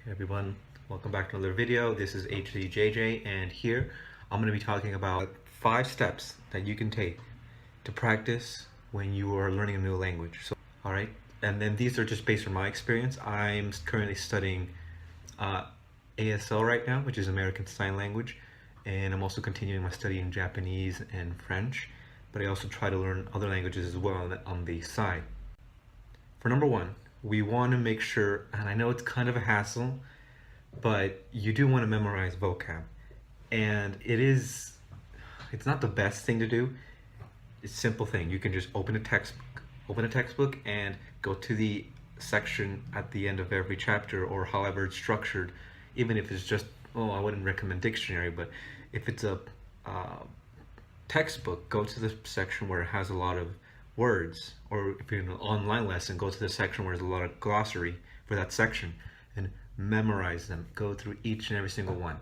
Hey everyone, welcome back to another video. This is HCJJ, and here I'm going to be talking about 5 steps that you can take to practice when you are learning a new language. So, alright, and then these are just based on my experience. I'm currently studying ASL right now, which is American Sign Language, and I'm also continuing my study in Japanese and French, but I also try to learn other languages as well on the side. For number 1, we want to make sure, and I know it's kind of a hassle, but you do want to memorize vocab. And it's not the best thing to do. It's a simple thing. You can just open a textbook and go to the section at the end of every chapter, or however it's structured, even if it's just, I wouldn't recommend dictionary, but if it's a textbook, go to the section where it has a lot of words, or if you're in an online lesson, go to the section where there's a lot of glossary for that section and memorize them. Go through each and every single one.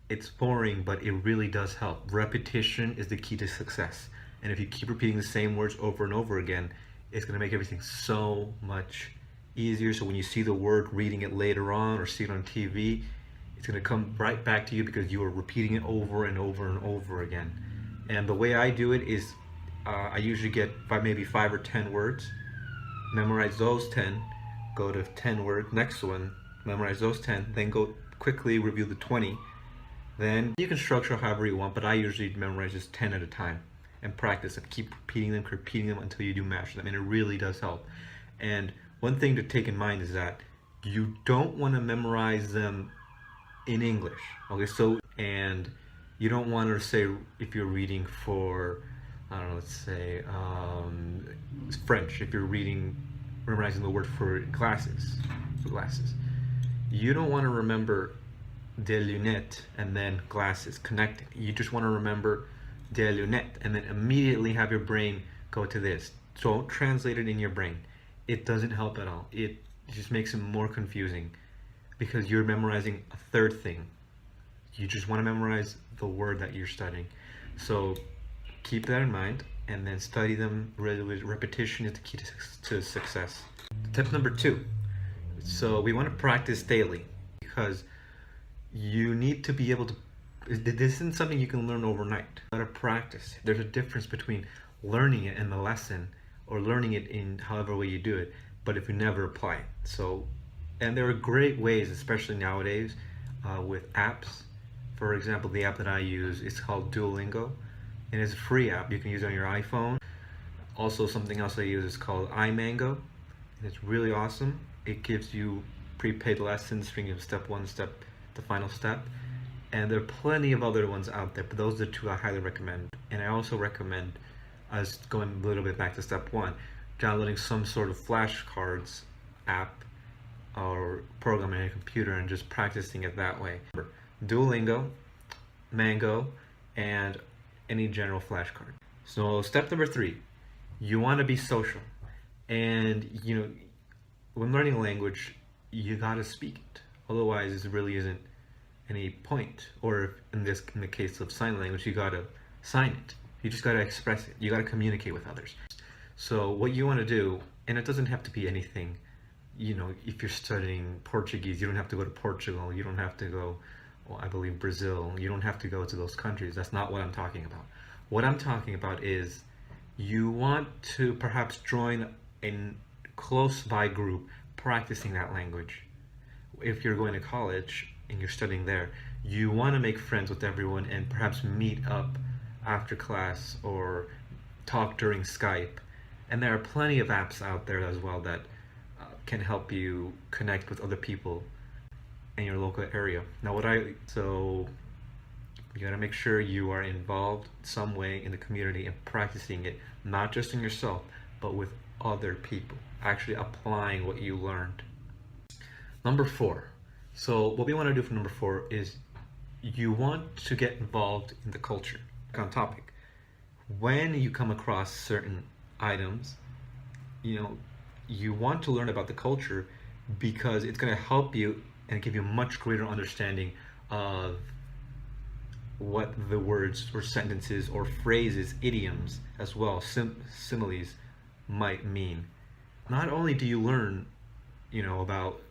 It's boring, but it really does help. Repetition is the key to success, and if you keep repeating the same words over and over again, it's going to make everything so much easier. So when you see the word, reading it later on, or see it on TV, it's going to come right back to you because you are repeating it over and over and over again. And the way I do it is I usually get maybe 5 or 10 words, memorize those 10, go to 10 words, next one, memorize those 10, then go quickly review the 20. Then you can structure however you want, but I usually memorize just 10 at a time and practice and keep repeating them until you do master them, and it really does help. And one thing to take in mind is that you don't want to memorize them in English, okay? So, and you don't want to say, if you're reading for, I don't know, let's say French, if you're memorizing the word for glasses, you don't want to remember des lunettes and then glasses connected. You just want to remember des lunettes and then immediately have your brain go to this. Don't translate it in your brain. It doesn't help at all. It just makes it more confusing because you're memorizing a third thing. You just want to memorize the word that you're studying. So keep that in mind, and then study them. Repetition is the key to success. Tip number 2. So we want to practice daily, because you need to be able to, this isn't something you can learn overnight. You gotta practice. There's a difference between learning it in the lesson or learning it in however way you do it, but if you never apply it. So, and there are great ways, especially nowadays, with apps. For example, the app that I use is called Duolingo, and it's a free app. You can use it on your iPhone. Also, something else I use is called iMango, and it's really awesome. It gives you prepaid lessons, from step 1 step, the final step, and there are plenty of other ones out there, but those are the 2 I highly recommend. And I also recommend us going a little bit back to step 1, downloading some sort of flashcards app or program on your computer and just practicing it that way. Duolingo, Mango, and any general flashcard. So step number 3, you want to be social, and when learning a language, you gotta speak it. Otherwise, there really isn't any point. Or in the case of sign language, you gotta sign it. You just gotta express it. You gotta communicate with others. So what you want to do, and it doesn't have to be anything. If you're studying Portuguese, you don't have to go to Portugal. You don't have to go, I believe, Brazil. You don't have to go to those countries. That's not what I'm talking about. What I'm talking about is you want to perhaps join a close by group practicing that language. If you're going to college and you're studying there, you want to make friends with everyone and perhaps meet up after class or talk during Skype. And there are plenty of apps out there as well that can help you connect with other people in your local area. Now so you gotta make sure you are involved some way in the community and practicing it, not just in yourself, but with other people, actually applying what you learned. Number 4. So what we want to do for number 4 is you want to get involved in the culture. On topic, when you come across certain items, you want to learn about the culture because it's going to help you and give you a much greater understanding of what the words or sentences or phrases, idioms as well, similes might mean. Not only do you learn, about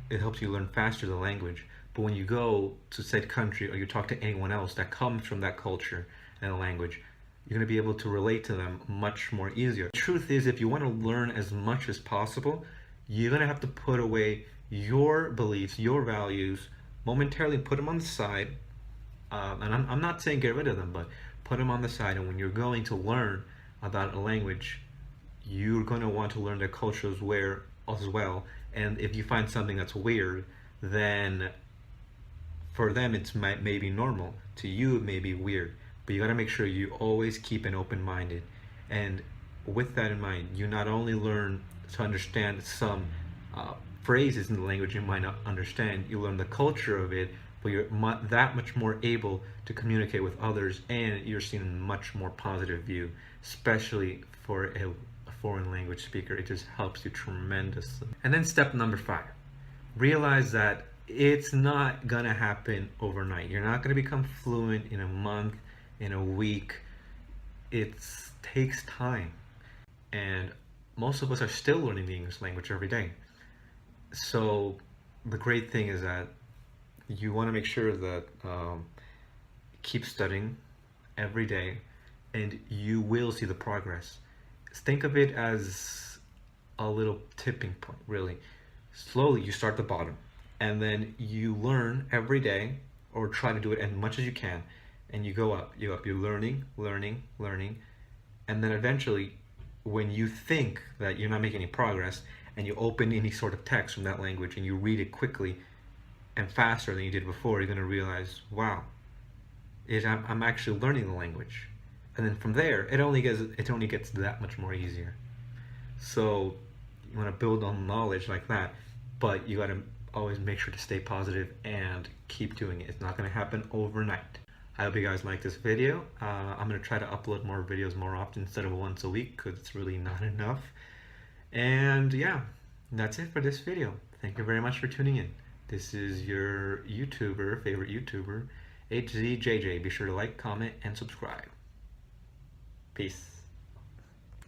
it helps you learn faster the language. But when you go to said country or you talk to anyone else that comes from that culture and language, you're going to be able to relate to them much more easier. The truth is, if you want to learn as much as possible, you're going to have to put away your beliefs, your values, momentarily put them on the side. And I'm not saying get rid of them, but put them on the side. And when you're going to learn about a language, you're going to want to learn their culture as well. And if you find something that's weird, then for them it's maybe normal. To you it may be weird. But you got to make sure you always keep an open-minded. And with that in mind, you not only learn to understand some phrases in the language you might not understand, you learn the culture of it, but you're that much more able to communicate with others, and you're seen in a much more positive view, especially for a foreign language speaker. It just helps you tremendously. And then step number 5, realize that it's not gonna happen overnight. You're not gonna become fluent in a month, in a week. It takes time, and most of us are still learning the English language every day. So the great thing is that you want to make sure that keep studying every day, and you will see the progress. Think of it as a little tipping point, really. Slowly you start at the bottom, and then you learn every day, or try to do it as much as you can, and you go up, you're learning, and then eventually, when you think that you're not making any progress, and you open any sort of text from that language and you read it quickly and faster than you did before, you're going to realize, wow, I'm actually learning the language. And then from there, it only gets that much more easier. So you want to build on knowledge like that, but you got to always make sure to stay positive and keep doing it. It's not going to happen overnight. I hope you guys like this video. I'm going to try to upload more videos more often instead of once a week, because it's really not enough. And yeah, that's it for this video. Thank you very much for tuning in. This is your favorite YouTuber, HZJJ. Be sure to like, comment, and subscribe. Peace.